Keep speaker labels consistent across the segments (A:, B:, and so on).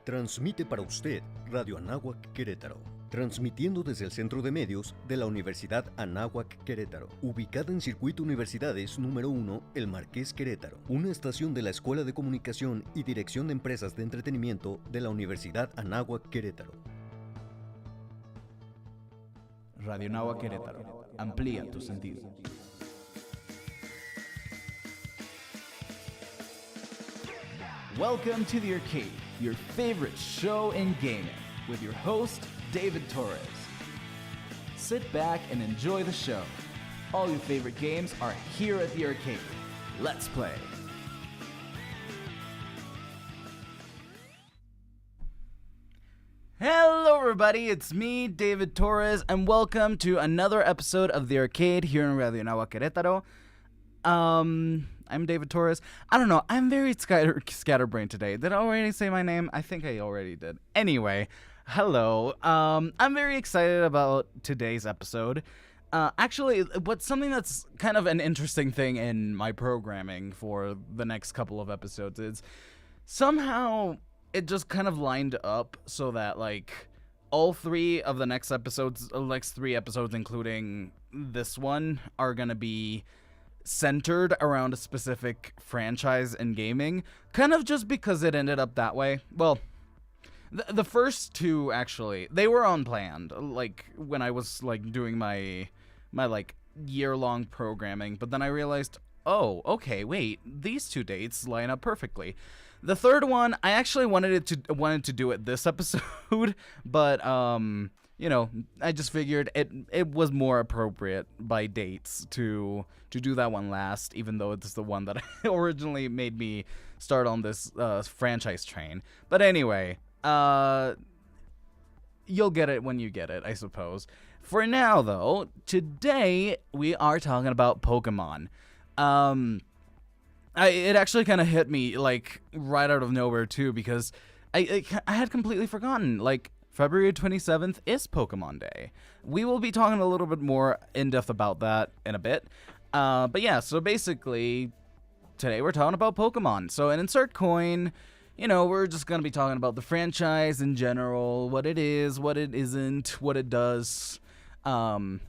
A: Transmite para usted Radio Anáhuac Querétaro, transmitiendo desde el Centro de Medios de la Universidad Anáhuac Querétaro, ubicada en Circuito Universidades número 1, El Marqués Querétaro, una estación de la Escuela de Comunicación y Dirección de Empresas de Entretenimiento de la Universidad Anáhuac Querétaro.
B: Radio Anáhuac Querétaro, amplía tus sentidos. Welcome to the Arcade, your favorite show in gaming, with your host, David Torres. Sit back and enjoy the show. All your favorite games are here at the Arcade. Let's play. Hello everybody, it's me, David Torres, and welcome to another episode of the Arcade here in Radio Anáhuac Querétaro. I'm David Torres. I don't know, I'm very scatterbrained today. Did I already say my name? I think I already did. Anyway, hello. I'm very excited about today's episode. Actually, what's something that's kind of an interesting thing in my programming for the next couple of episodes is somehow it just kind of lined up so that, like, all three of the next episodes, including this one, are going to be centered around a specific franchise in gaming, kind of just because it ended up that way. Well, the first two, actually, they were unplanned, like, when I was, like, doing my like, year-long programming, but then I realized, oh, okay, wait, these two dates line up perfectly. The third one, I actually wanted to do it this episode, but, you know, I just figured it was more appropriate by dates to do that one last, even though it's the one that originally made me start on this franchise train. But anyway, you'll get it when you get it, I suppose. For now, though, today we are talking about Pokemon. It actually kind of hit me, like, right out of nowhere, too, because I had completely forgotten, like, February 27th is Pokemon Day. We will be talking a little bit more in-depth about that in a bit. But yeah, so basically, today we're talking about Pokemon. So an insert coin, you know, we're just going to be talking about the franchise in general, what it is, what it isn't, what it does, and,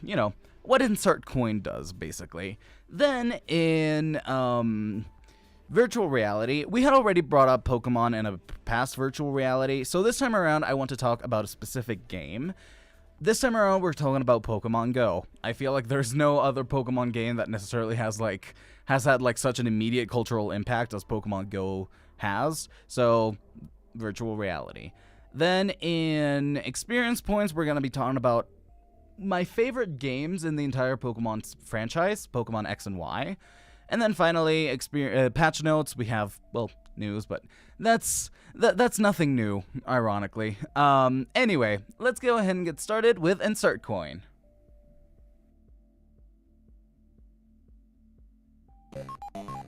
B: you know, what insert coin does, basically. Then in virtual reality, we had already brought up Pokemon in a past virtual reality, so this time around I want to talk about a specific game. This time around we're talking about Pokemon Go. I feel like there's no other Pokemon game that necessarily has had like such an immediate cultural impact as Pokemon Go has, so virtual reality. Then in experience points, we're going to be talking about my favorite games in the entire Pokemon franchise, Pokemon X and Y. And then finally, patch notes. We have, well, news, but that's nothing new, ironically. Anyway, let's go ahead and get started with Insert Coin.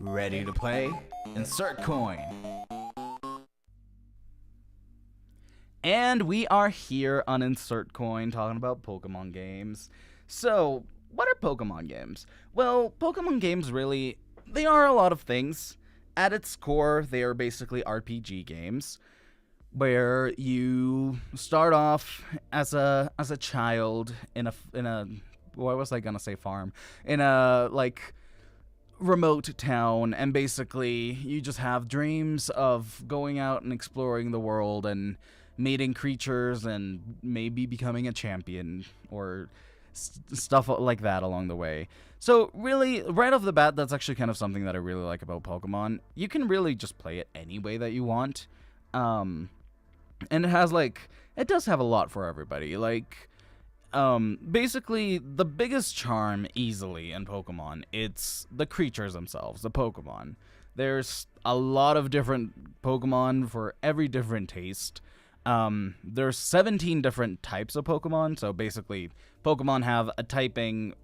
B: Ready to play? Insert Coin. And we are here on Insert Coin talking about Pokemon games. So, what are Pokemon games? Well, Pokemon games really, they are a lot of things. At its core, they are basically RPG games where you start off as a child in a what was I gonna say, farm, in a, like, remote town, and basically you just have dreams of going out and exploring the world and meeting creatures and maybe becoming a champion or stuff like that along the way. So really, right off the bat, that's actually kind of something that I really like about Pokemon. You can really just play it any way that you want. And it has, like, it does have a lot for everybody. Like, basically, the biggest charm easily in Pokemon, it's the creatures themselves, the Pokemon. There's a lot of different Pokemon for every different taste. There's 17 different types of Pokemon, so basically Pokemon have a typing,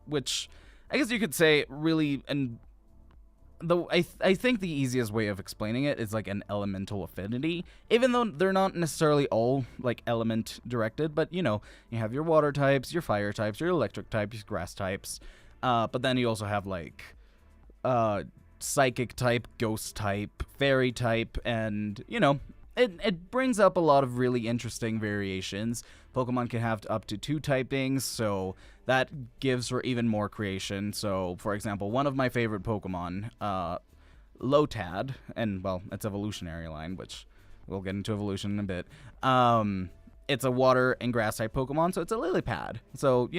B: which I guess you could say really, and I think the easiest way of explaining it is like an elemental affinity, even though they're not necessarily all like element directed, but you know, you have your water types, your fire types, your electric types, your grass types, but then you also have like psychic type, ghost type, fairy type, and you know, it brings up a lot of really interesting variations. Pokemon can have up to 2 typings, so that gives for even more creation. So, for example, one of my favorite Pokemon, Lotad, and, well, it's evolutionary line, which we'll get into evolution in a bit. It's a water and grass type Pokemon, so it's a lily pad. So,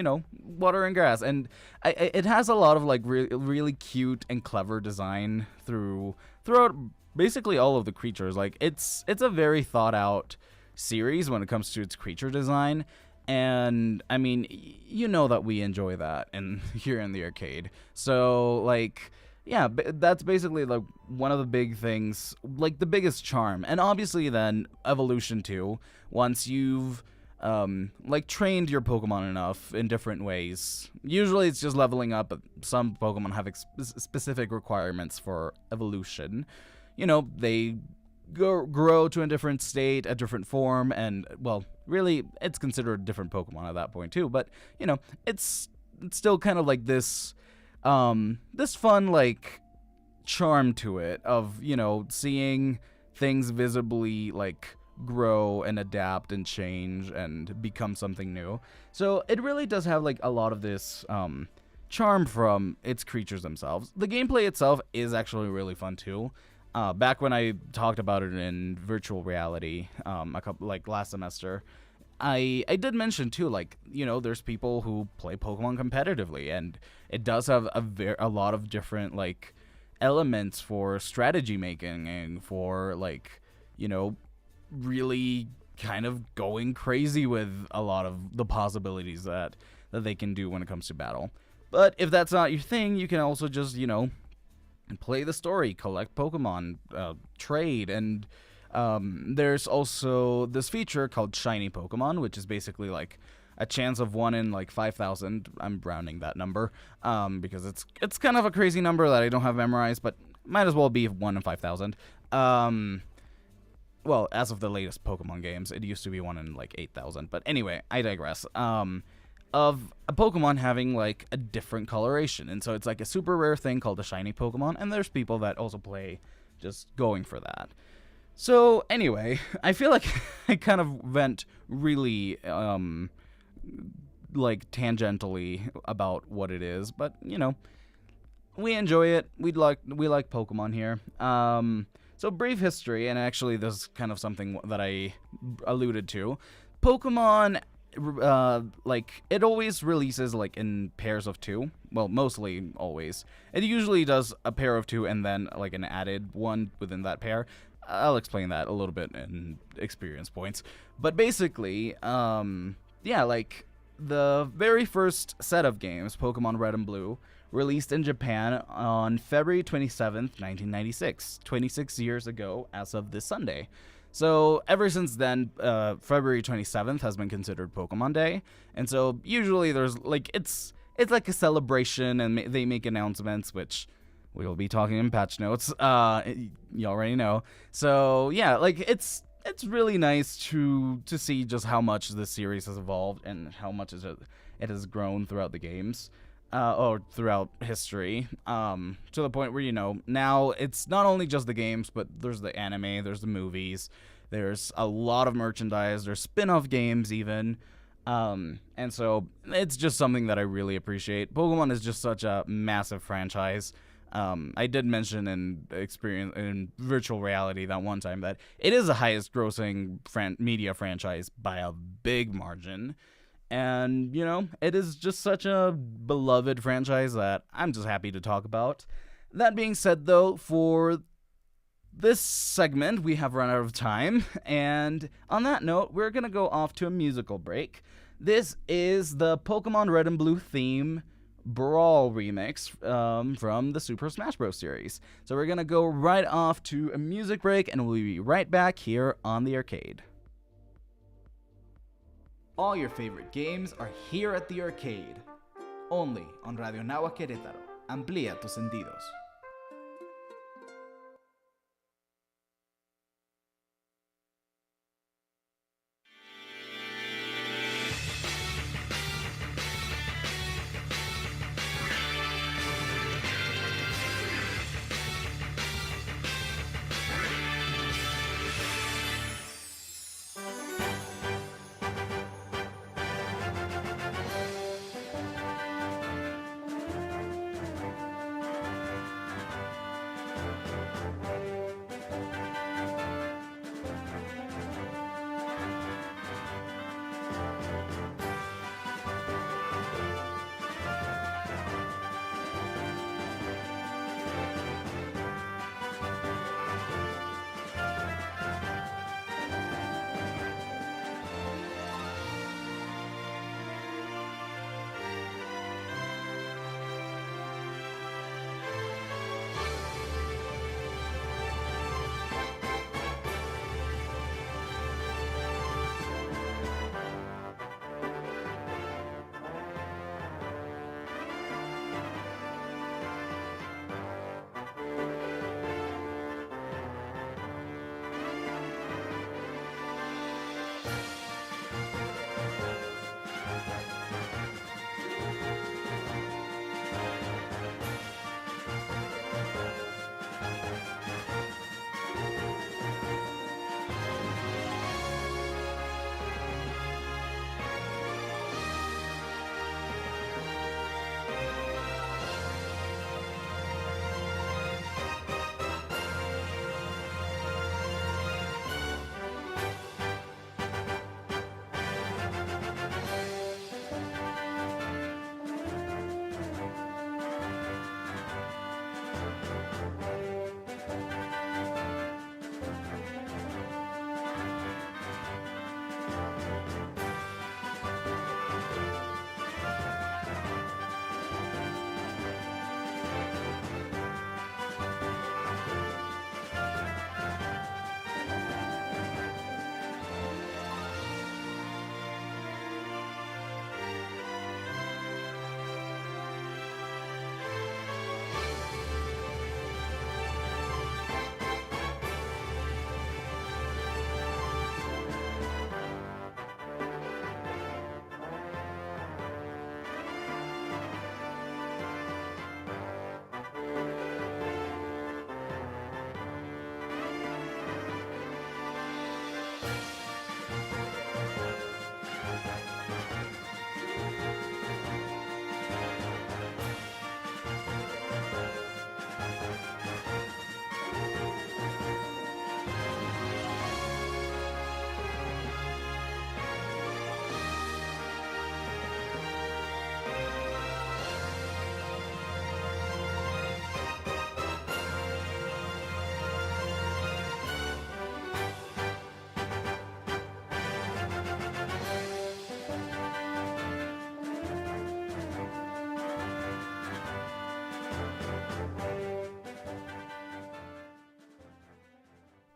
B: water and grass. And it has a lot of, like, really cute and clever design throughout basically all of the creatures. Like, it's a very thought out series when it comes to its creature design. And, I mean, that we enjoy that here in the arcade. So, like, yeah, that's basically, like, one of the big things, like, the biggest charm. And obviously then, evolution too, once you've, like, trained your Pokemon enough in different ways. Usually it's just leveling up, but some Pokemon have specific requirements for evolution. They grow to a different state, a different form, and, well, really, it's considered a different Pokemon at that point too. But, it's still kind of like this fun, like, charm to it of, seeing things visibly, like, grow and adapt and change and become something new. So it really does have, like, a lot of this charm from its creatures themselves. The gameplay itself is actually really fun too. Back when I talked about it in virtual reality, last semester, I did mention too, like, there's people who play Pokemon competitively, and it does have a lot of different, like, elements for strategy making and for, like, really kind of going crazy with a lot of the possibilities that they can do when it comes to battle. But if that's not your thing, you can also just, play the story, collect Pokemon, trade, and there's also this feature called Shiny Pokemon, which is basically like a chance of 1 in like 5,000. I'm rounding that number because it's kind of a crazy number that I don't have memorized, but might as well be 1 in 5,000. Well, as of the latest Pokemon games, it used to be 1 in like 8,000. But anyway, I digress. Of a Pokemon having like a different coloration, and so it's like a super rare thing called a Shiny Pokemon, and there's people that also play just going for that. So anyway, I feel like I kind of went really like tangentially about what it is, but we enjoy it. We like Pokemon here. So brief history, and actually this is kind of something that I alluded to. Pokemon, like, it always releases like in pairs of 2. Well, mostly always. It usually does a pair of 2 and then like an added one within that pair. I'll explain that a little bit in experience points. But basically, yeah, like the very first set of games, Pokemon Red and Blue, released in Japan on February 27th, 1996, 26 years ago as of this Sunday. So ever since then, February 27th has been considered Pokemon Day. And so usually there's like, it's like a celebration, and they make announcements, which we will be talking in patch notes. You already know. So yeah, like it's really nice to see just how much this series has evolved and how much it has grown throughout the games. Or throughout history, to the point where, now it's not only just the games, but there's the anime, there's the movies, there's a lot of merchandise, there's spin-off games even, and so it's just something that I really appreciate. Pokemon is just such a massive franchise. I did mention in virtual reality that one time that it is the highest grossing media franchise by a big margin. And, it is just such a beloved franchise that I'm just happy to talk about. That being said, though, for this segment, we have run out of time. And on that note, we're going to go off to a musical break. This is the Pokemon Red and Blue theme Brawl remix from the Super Smash Bros. Series. So we're going to go right off to a music break, and we'll be right back here on the arcade. All your favorite games are here at the arcade. Only on Radio Náhuatl Querétaro. Amplía tus sentidos.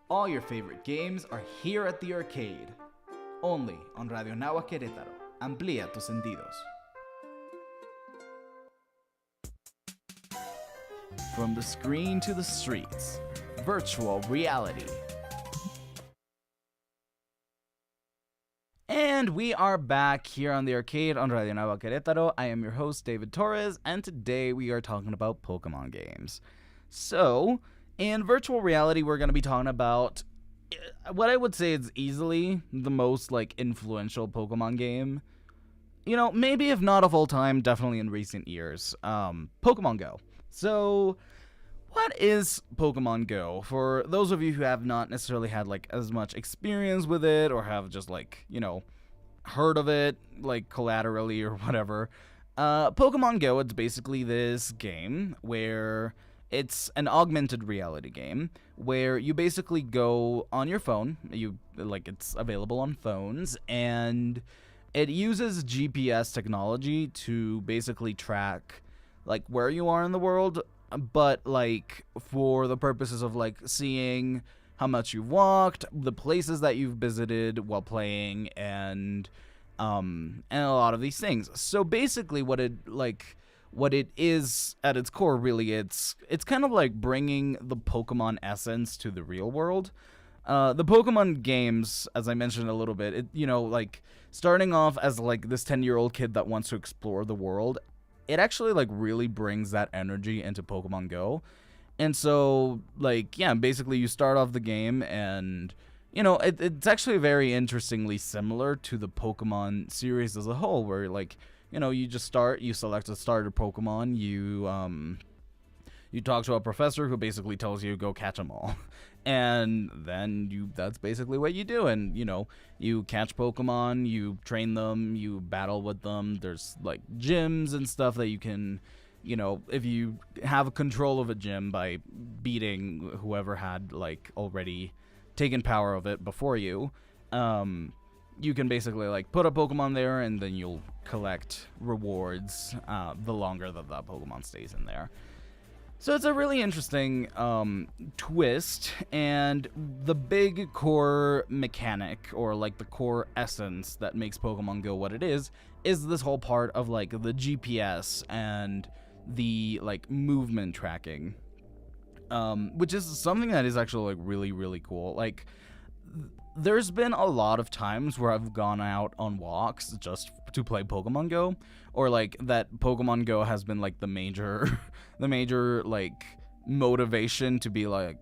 B: All your favorite games are here at the arcade. Only on Radio Nahuatl Querétaro. Amplía tus sentidos. From the screen to the streets. Virtual reality. And we are back here on the arcade on Radio Nahuatl Querétaro. I am your host, David Torres, and today we are talking about Pokemon games. So, in virtual reality, we're going to be talking about what I would say is easily the most, influential Pokemon game. You know, maybe if not of all time, definitely in recent years. Pokemon Go. So, what is Pokemon Go? For those of you who have not necessarily had, as much experience with it, or have just, heard of it, collaterally or whatever, Pokemon Go, it's basically this game where it's an augmented reality game where you basically go on your phone, it's available on phones, and it uses GPS technology to basically track, where you are in the world, but, for the purposes of, seeing how much you've walked, the places that you've visited while playing, and a lot of these things. So basically what it is at its core, really, it's kind of like bringing the Pokemon essence to the real world. The Pokemon games, as I mentioned a little bit, starting off as this 10-year-old kid that wants to explore the world, it actually really brings that energy into Pokemon Go. And so basically you start off the game, and it's actually very interestingly similar to the Pokemon series as a whole, where you just start, you select a starter Pokemon, you talk to a professor who basically tells you go catch them all. And then that's basically what you do. And, you catch Pokemon, you train them, you battle with them. There's gyms and stuff that you can, if you have control of a gym by beating whoever had already taken power of it before you, you can basically put a Pokemon there, and then you'll collect rewards the longer that Pokemon stays in there. So it's a really interesting twist, and the big core mechanic, or the core essence that makes Pokemon Go what it is this whole part of the GPS and the movement tracking, which is something that is actually really, really cool. There's been a lot of times where I've gone out on walks just to play Pokemon Go, or that Pokemon Go has been the major motivation to be I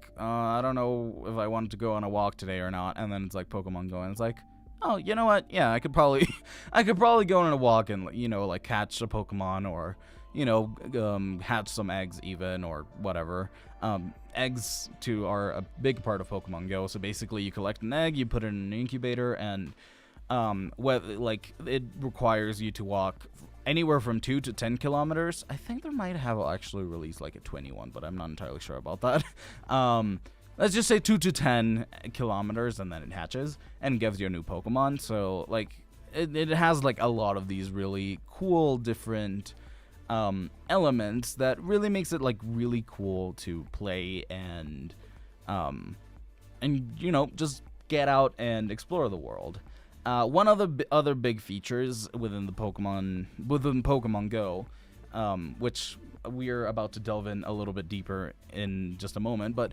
B: don't know if I wanted to go on a walk today or not, and then it's Pokemon Go, and it's oh, you know what, yeah, I could probably go on a walk and catch a Pokemon, or hatch some eggs even, or whatever. Eggs too are a big part of Pokemon Go. So basically you collect an egg, you put it in an incubator, and it requires you to walk anywhere from 2 to 10 kilometers. I think they might have actually released a 21, but I'm not entirely sure about that. Let's just say 2 to 10 kilometers, and then it hatches and gives you a new Pokemon. So it has a lot of these really cool different elements that really makes it really cool to play and just get out and explore the world. One of the other big features within Pokemon Go, which we're about to delve in a little bit deeper in just a moment, but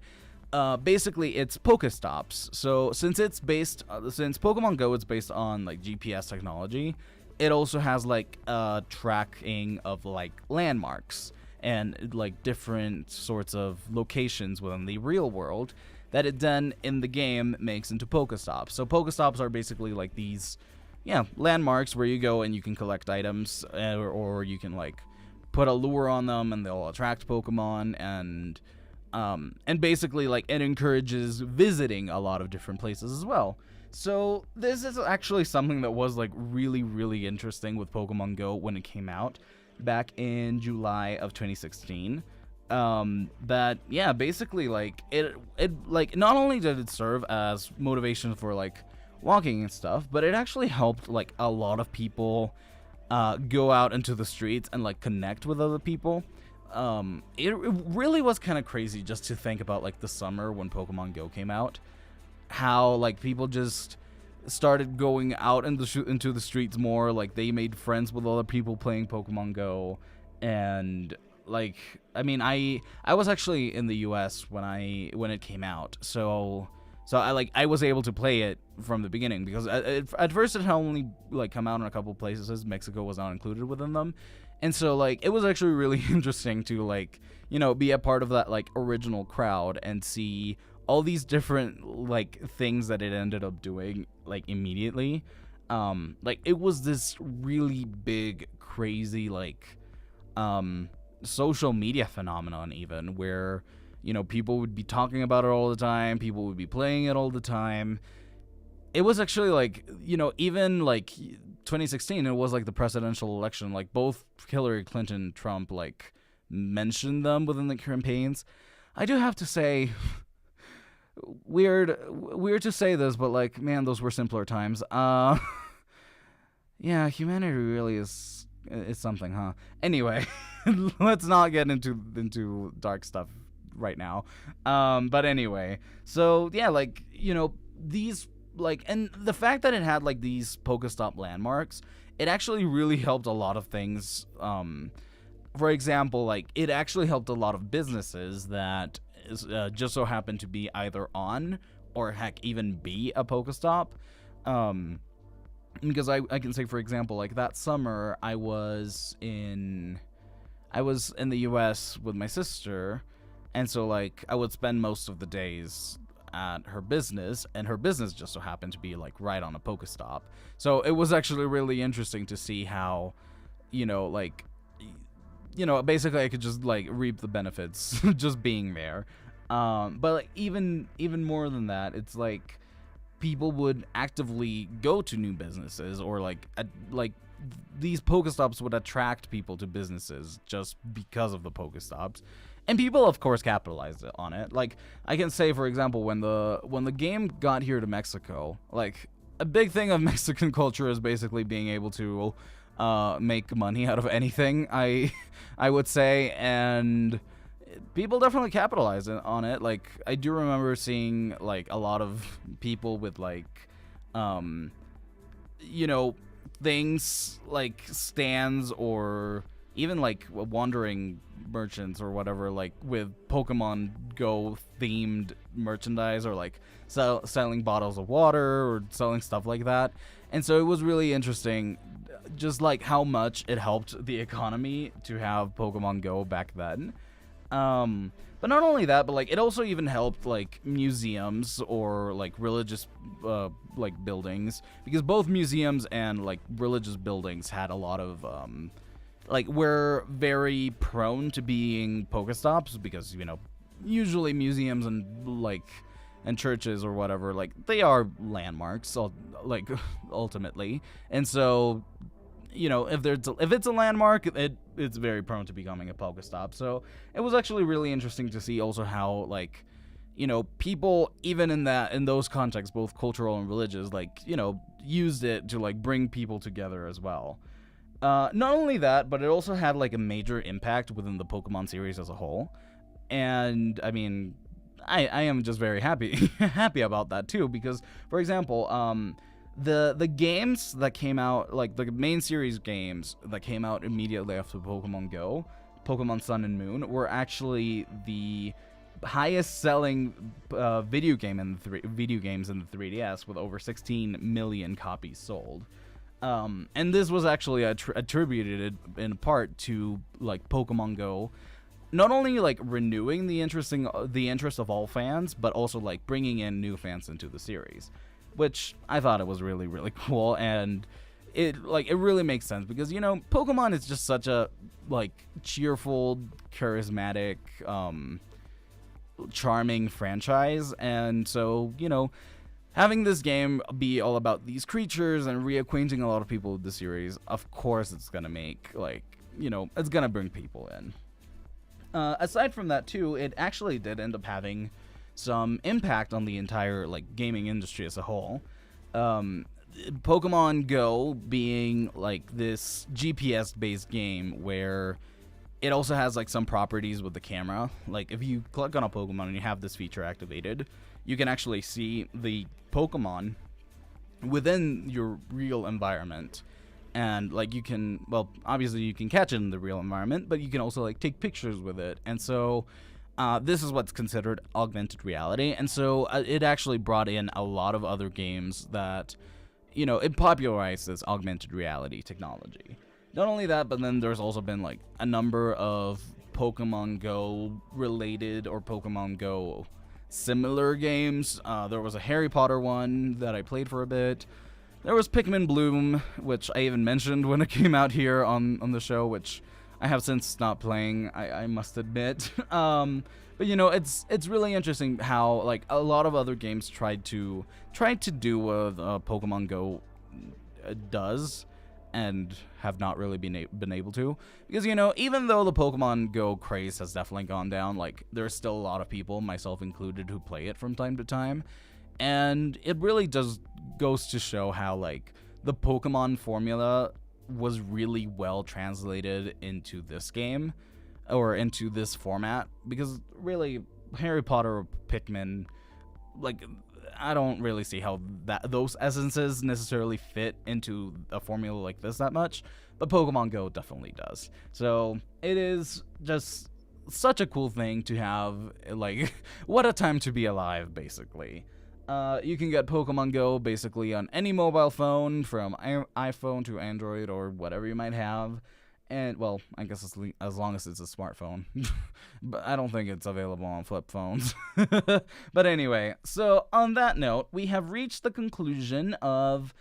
B: basically it's Pokestops. So since Pokemon Go is based on GPS technology, it also has tracking of landmarks and landmarks sorts of locations within the real world that it then in the game makes into Pokestops. So Pokestops are basically these landmarks where you go and you can collect items, or you can put a lure on them and they'll attract Pokemon, and basically it encourages visiting a lot of different places as well. So this is actually something that was really, really interesting with Pokemon Go when it came out back in July of 2016. Basically it not only did it serve as motivation for walking and stuff, but it actually helped a lot of people go out into the streets and connect with other people. It really was kind of crazy just to think about the summer when Pokemon Go came out. how like people just started going out into the streets more. Like they made friends with other people playing Pokemon Go, and like I mean I was actually in the US when it came out, so I was able to play it from the beginning, because at first it had only like come out in a couple places. Mexico was not included within them, and so like it was actually really interesting to like be a part of that like original crowd and see all these different like things that it ended up doing like immediately. Like it was this really big, crazy like social media phenomenon, even where people would be talking about it all the time, people would be playing it all the time. It was actually like even like 2016, it was like the presidential election, like both Hillary Clinton and Trump like mentioned them within the campaigns. I do have to say, weird to say this, but like, man, those were simpler times. Yeah, humanity really is something, huh? Anyway, let's not get into dark stuff right now. But anyway, so yeah, like these like, and the fact that it had like these Pokestop landmarks, it actually really helped a lot of things. For example, like it actually helped a lot of businesses that just so happened to be either on or heck even be a Pokestop. Because I can say, for example, like that summer I was in the US with my sister, and so like I would spend most of the days at her business, and her business just so happened to be like right on a Pokestop. So it was actually really interesting to see how basically I could just like reap the benefits just being there. But like even more than that, it's like people would actively go to new businesses, or like these Pokestops would attract people to businesses just because of the Pokestops. And people, of course, capitalized on it. Like, I can say, for example, when the game got here to Mexico, like, a big thing of Mexican culture is basically being able to make money out of anything, I would say, and people definitely capitalized on it. Like, I do remember seeing, like, a lot of people with, like, things, like, stands, or even, like, wandering merchants or whatever, like with Pokemon Go themed merchandise, or like selling bottles of water or selling stuff like that. And so it was really interesting just like how much it helped the economy to have Pokemon Go back then. But not only that, but like it also even helped like museums or like religious like buildings, because both museums and like religious buildings had a lot of like we're very prone to being Pokestops, because usually museums and churches or whatever, like they are landmarks, like ultimately. And so if it's a landmark, it's very prone to becoming a Pokestop. So it was actually really interesting to see also how like people even in those contexts, both cultural and religious, like used it to like bring people together as well. Not only that, but it also had like a major impact within the Pokemon series as a whole. And I mean, I am just very happy about that too, because for example, the games that came out, like the main series games that came out immediately after Pokemon Go, Pokemon Sun and Moon, were actually the highest selling video games in the 3DS, with over 16 million copies sold. And this was actually attributed in part to like Pokemon Go not only like renewing the interest of all fans, but also like bringing in new fans into the series, which I thought it was really, really cool. And it really makes sense, because Pokemon is just such a like cheerful, charismatic, charming franchise. And so having this game be all about these creatures and reacquainting a lot of people with the series, of course it's gonna make it's gonna bring people in. Aside from that too, it actually did end up having some impact on the entire like gaming industry as a whole. Pokemon Go being like this GPS based game where it also has like some properties with the camera. Like if you click on a Pokemon and you have this feature activated, you can actually see the Pokemon within your real environment. And like you can, well, obviously you can catch it in the real environment, but you can also like take pictures with it. And so this is what's considered augmented reality. And so it actually brought in a lot of other games that, you know, it popularized this augmented reality technology. Not only that, but then there's also been like a number of Pokemon Go related or Pokemon Go similar games. There was a Harry Potter one that I played for a bit. There was Pikmin Bloom, which I even mentioned when it came out here on the show, which I have since stopped playing, I must admit. But you know, it's really interesting how like a lot of other games tried to do what Pokemon Go does, and have not really been able to, because you know, even though the Pokemon Go craze has definitely gone down, like there's still a lot of people, myself included, who play it from time to time. And it really goes to show how like the Pokemon formula was really well translated into this game, or into this format, because really Harry Potter or Pikmin, like I don't really see how those essences necessarily fit into a formula like this that much, but Pokemon Go definitely does. So it is just such a cool thing to have, like what a time to be alive, basically. You can get Pokemon Go basically on any mobile phone, from iPhone to Android or whatever you might have. And, well, I guess as long as it's a smartphone. But I don't think it's available on flip phones. But anyway, so on that note, we have reached the conclusion of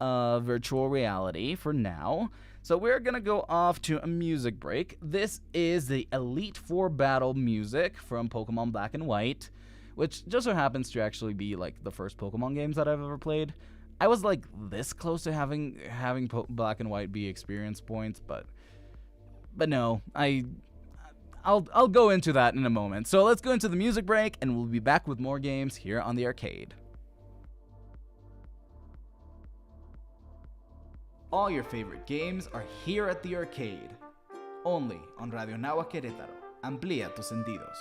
B: virtual reality for now. So we're going to go off to a music break. This is the Elite Four battle music from Pokemon Black and White, which just so happens to actually be like the first Pokemon games that I've ever played. I was like this close to having Black and White be experience points, but no, I'll go into that in a moment. So let's go into the music break, and we'll be back with more games here on the arcade. All your favorite games are here at the arcade, only on Radio Nahuatl Querétaro. Amplía tus sentidos.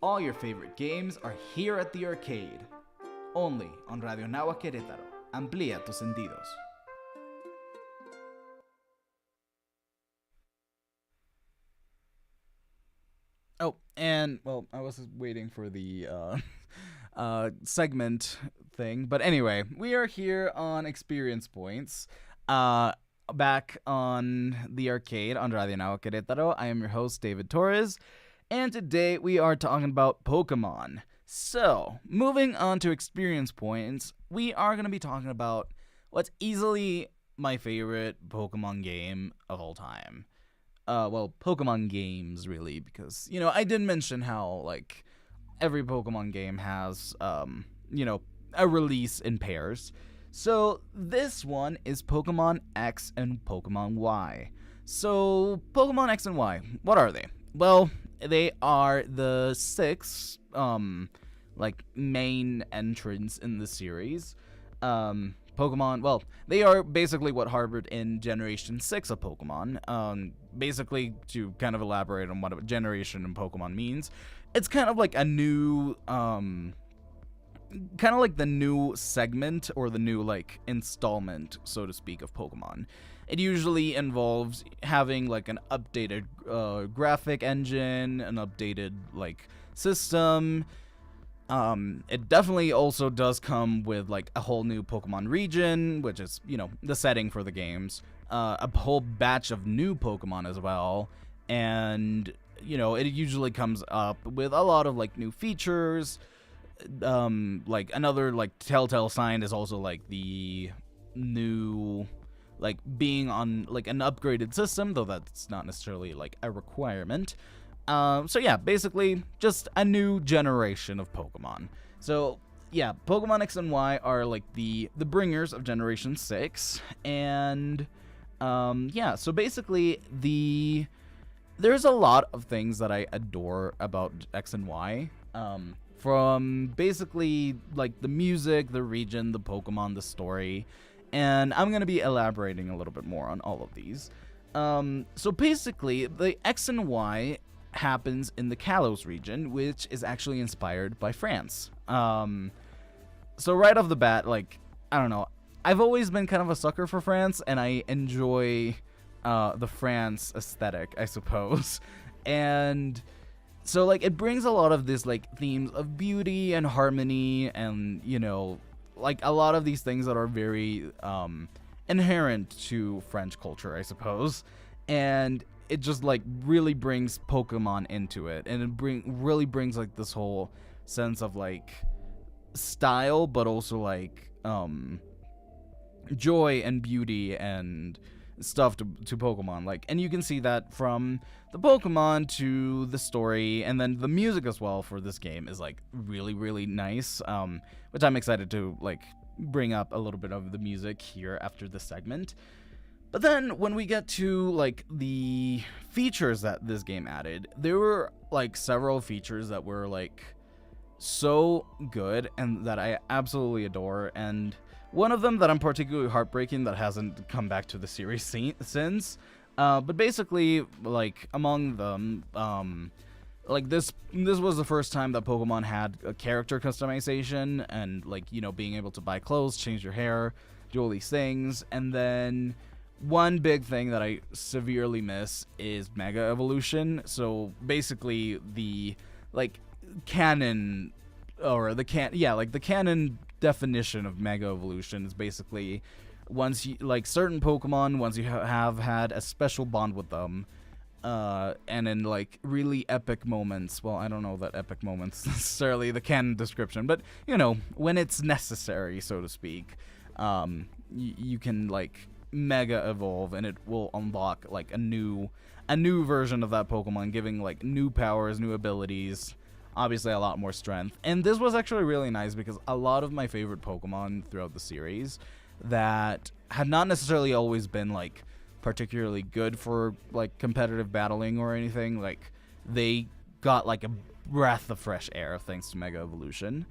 B: All your favorite games are here at the arcade. Only on Radio Nahua Querétaro. Amplía tus sentidos. Oh, and, well, I was waiting for the segment thing. But anyway, we are here on Experience Points. Back on the arcade on Radio Nahua Querétaro. I am your host, David Torres. And today we are talking about Pokemon. So, moving on to Experience Points, we are going to be talking about what's easily my favorite Pokemon game of all time. Well, Pokemon games, really, because, I did mention how, every Pokemon game has, a release in pairs. So, this one is Pokemon X and Pokemon Y. So, Pokemon X and Y, what are they? Well, they are the six, main entrants in the series. Pokemon, well, they are basically what harbored in Generation 6 of Pokemon. Basically, to kind of elaborate on what a generation in Pokemon means, it's kind of like a new, kind of like the new segment or the new, installment, so to speak, of Pokemon. It usually involves having, an updated graphic engine, an updated, system. It definitely also does come with, a whole new Pokemon region, which is, the setting for the games. A whole batch of new Pokemon as well. And, it usually comes up with a lot of, new features. Another, telltale sign is also, the new... being on, an upgraded system, though that's not necessarily, a requirement. So yeah, basically, just a new generation of Pokemon. So, yeah, Pokemon X and Y are, the bringers of Generation 6, and, yeah, so basically, there's a lot of things that I adore about X and Y, from basically, the music, the region, the Pokemon, the story, and I'm going to be elaborating a little bit more on all of these. So basically, the X and Y happens in the Kalos region, which is actually inspired by France. So right off the bat, I don't know, I've always been kind of a sucker for France, and I enjoy the France aesthetic, I suppose. And so, it brings a lot of this, themes of beauty and harmony and, a lot of these things that are very inherent to French culture, I suppose. And it just, really brings Pokemon into it. And it really brings, this whole sense of, style, but also, joy and beauty and stuff to Pokemon. And you can see that from the Pokemon to the story, and then the music as well for this game is, really, really nice, which I'm excited to, bring up a little bit of the music here after this segment. But then, when we get to, the features that this game added, there were, several features that were, so good and that I absolutely adore, and one of them that I'm particularly heartbreaking that hasn't come back to the series since. But basically, among them, this was the first time that Pokemon had a character customization and, being able to buy clothes, change your hair, do all these things. And then one big thing that I severely miss is Mega Evolution. So basically the, canon, or the canon definition of Mega Evolution is basically once you, certain Pokemon, once you have had a special bond with them, and in, really epic moments, well, I don't know that epic moments necessarily the canon description, but, when it's necessary, so to speak, you can, Mega Evolve, and it will unlock, a new version of that Pokemon, giving, new powers, new abilities, obviously a lot more strength. And this was actually really nice because a lot of my favorite Pokemon throughout the series that had not necessarily always been particularly good for competitive battling or anything, they got a breath of fresh air thanks to Mega Evolution.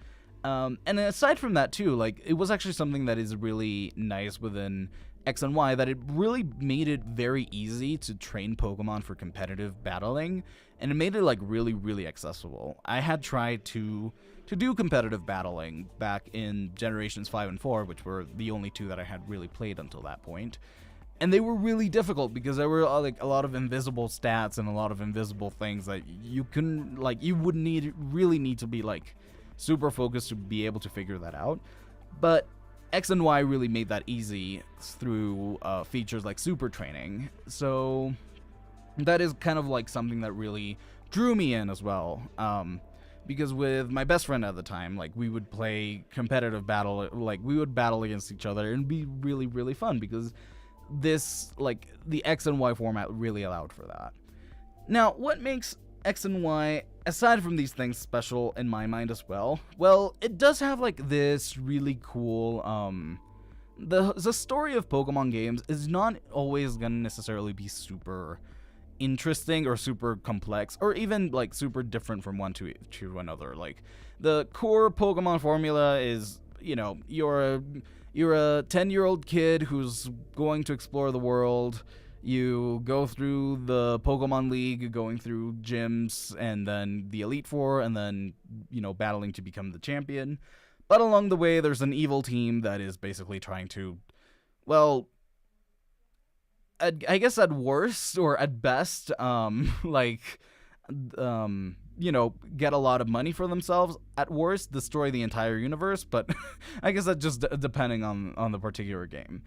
B: And aside from that too, it was actually something that is really nice within X and Y that it really made it very easy to train Pokemon for competitive battling, and it made it like really, really accessible. I had tried to do competitive battling back in Generations 5 and 4, which were the only two that I had really played until that point. And they were really difficult because there were like a lot of invisible stats and a lot of invisible things that you couldn't, like, you would really need to be like super focused to be able to figure that out. But X and Y really made that easy through features like super training. So that is kind of like something that really drew me in as well. Because with my best friend at the time, like, we would play competitive battle, like we would battle against each other and be really, really fun because this, like, the X and Y format really allowed for that. Now, what makes X and Y, aside from these things, special in my mind as well? Well, it does have like this really cool, the story of Pokemon games is not always gonna necessarily be super interesting or super complex or even like super different from one to another. Like, the core Pokemon formula is, you know, you're a 10-year-old kid who's going to explore the world. You go through the Pokemon League, going through gyms, and then the Elite Four, and then, you know, battling to become the champion. But along the way, there's an evil team that is basically trying to, well, I guess at worst or at best, you know, get a lot of money for themselves. At worst, destroy the entire universe, but I guess that's just depending on the particular game.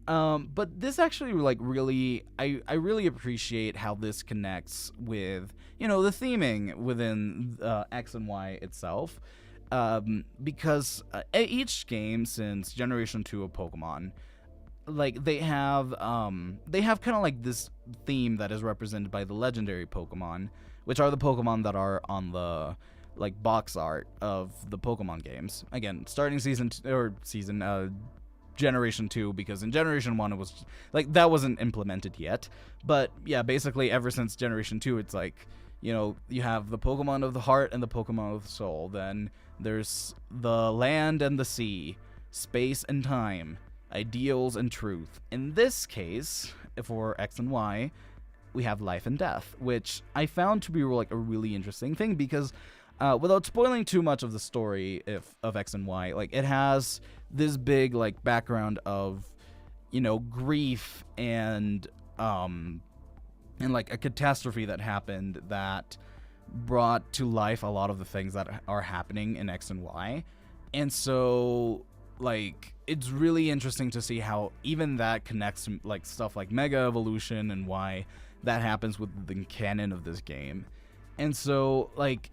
B: But this actually, like, really, I really appreciate how this connects with, you know, the theming within X and Y itself. Because each game since Generation 2 of Pokemon, like, they have kind of like this theme that is represented by the legendary Pokemon, which are the Pokemon that are on the, like, box art of the Pokemon games. Again, starting Generation 2, because in Generation 1 it was, like, that wasn't implemented yet. But, yeah, basically ever since Generation 2, it's like, you know, you have the Pokemon of the heart and the Pokemon of the soul. Then there's the land and the sea, space and time, ideals and truth. In this case, for X and Y, we have life and death, which I found to be like a really interesting thing because without spoiling too much of the story of X and Y, like, it has this big, like, background of, you know, grief and like a catastrophe that happened that brought to life a lot of the things that are happening in X and Y. And so, like, it's really interesting to see how even that connects to, like, stuff like Mega Evolution and why that happens with the canon of this game. And so, like,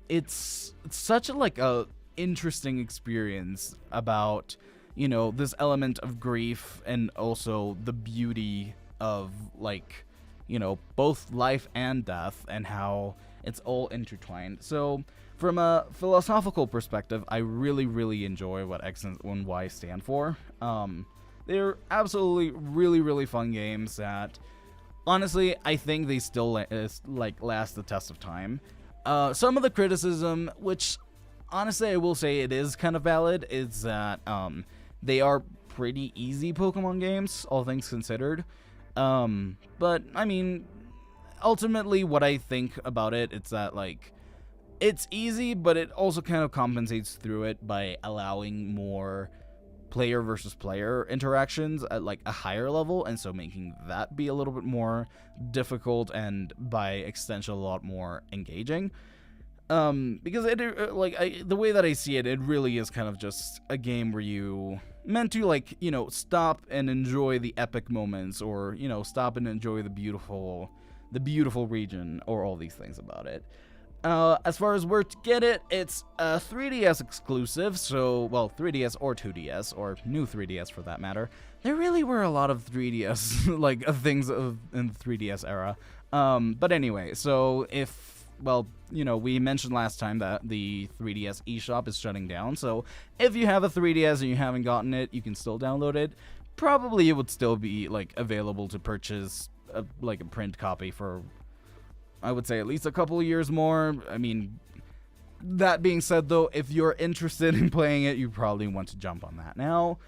B: it's such a, like, a interesting experience about, you know, this element of grief and also the beauty of, like, you know, both life and death and how it's all intertwined. So from a philosophical perspective, I really, really enjoy what X and Y stand for. They're absolutely really, really fun games that, honestly, I think they still last the test of time. Some of the criticism, which honestly I will say it is kind of valid, is that they are pretty easy Pokemon games, all things considered. But I mean, ultimately what I think about it, it's that, like, it's easy, but it also kind of compensates through it by allowing more player versus player interactions at, like, a higher level, and so making that be a little bit more difficult and by extension a lot more engaging. Because the way that I see it, it really is kind of just a game where you meant to, like, you know, stop and enjoy the epic moments, or, you know, stop and enjoy the beautiful region, or all these things about it. As far as where to get it, it's a 3DS exclusive, so, well, 3DS or 2DS, or new 3DS for that matter. There really were a lot of 3DS, like, things in the 3DS era. But anyway, so well, you know, we mentioned last time that the 3DS eShop is shutting down, so if you have a 3DS and you haven't gotten it, you can still download it. Probably it would still be, like, available to purchase, a print copy for, I would say, at least a couple of years more. I mean, that being said, though, if you're interested in playing it, you probably want to jump on that now.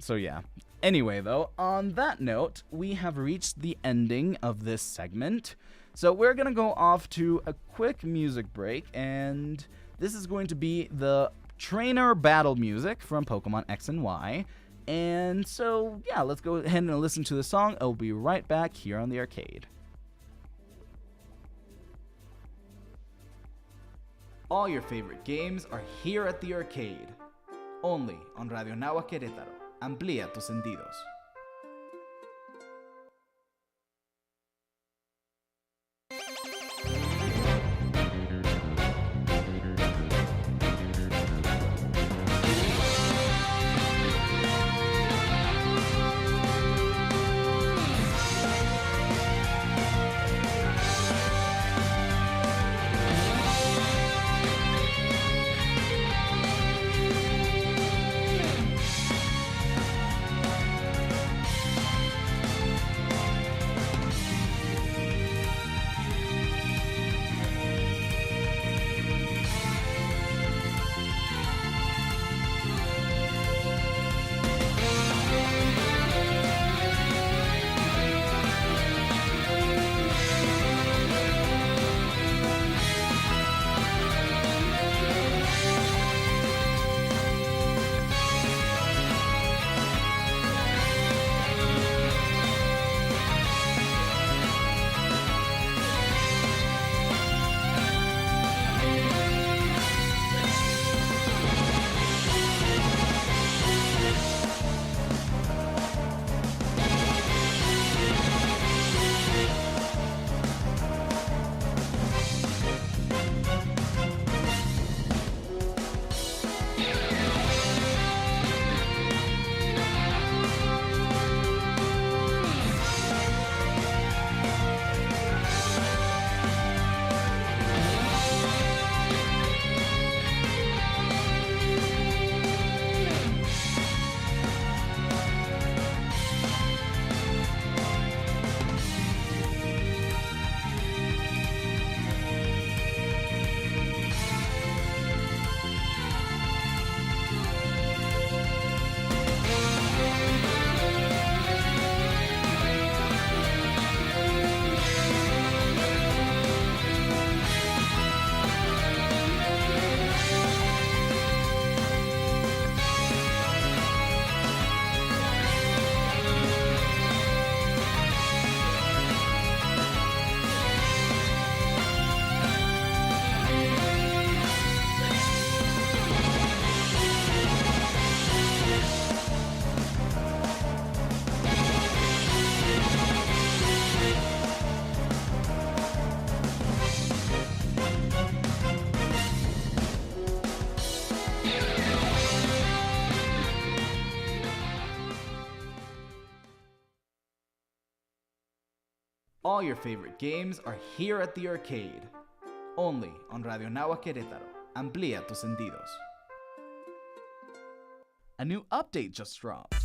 B: So yeah. Anyway, though, on that note, we have reached the ending of this segment. So we're going to go off to a quick music break, and this is going to be the trainer battle music from Pokemon X and Y. And so, yeah, let's go ahead and listen to the song. I'll be right back here on the arcade. All your favorite games are here at the arcade. Only on Radio Nahuatl Querétaro. Amplía tus sentidos. All your favorite games are here at the arcade. Only on Radio Nahuatl Querétaro. Amplía tus sentidos. A new update just dropped.